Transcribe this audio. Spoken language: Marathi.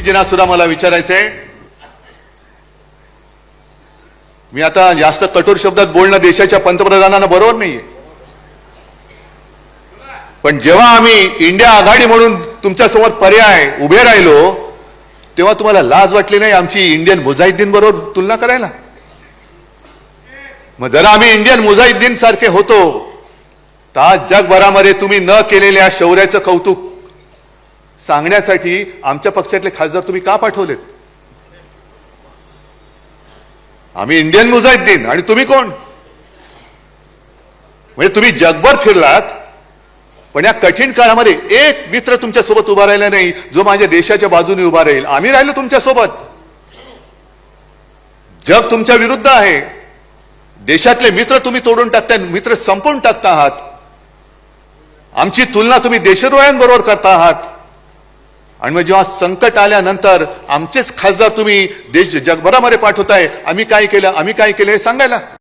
जिना सुद्धा मला विचारायचंय. मी आता जास्त कठोर शब्दात बोलणं देशाच्या पंतप्रधानांना बरोबर नाहीये, पण जेव्हा आम्ही इंडिया आघाडी म्हणून तुमच्यासमोर पर्याय उभे राहिलो तेव्हा तुम्हाला लाज वाटली नाही आमची इंडियन मुजाहिद्दीन बरोबर तुलना करायला? मग जरा आम्ही इंडियन मुजाहिद्दीन सारखे होतो तर आज जगभरामध्ये तुम्ही न केलेल्या शौर्याचं कौतुक सांगण्यासाठी आमच्या पक्षातले खासदार तुम्ही का पाठवलेत? आम्ही इंडियन मुजाहिद्दीन आणि तुम्ही कोण? म्हणजे तुम्ही जगभर फिरलात पण या कठीण काळामध्ये एक मित्र तुमच्या सोबत उभा राहिला नाही जो माझ्या देशाच्या बाजूने उभा राहील. आम्ही राहिलो तुमच्या सोबत. जग तुमच्या विरुद्ध आहे. देशातले मित्र तुम्ही तोडून टाकता, मित्र संपवून टाकता आहात. आमची तुलना तुम्ही देशद्रोह्यांबरोबर करता आहात. आणि मग जेव्हा संकट आल्यानंतर आमचेच खासदार तुम्ही जगभरामध्ये पाठवताय. आम्ही काय केलं हे सांगायला.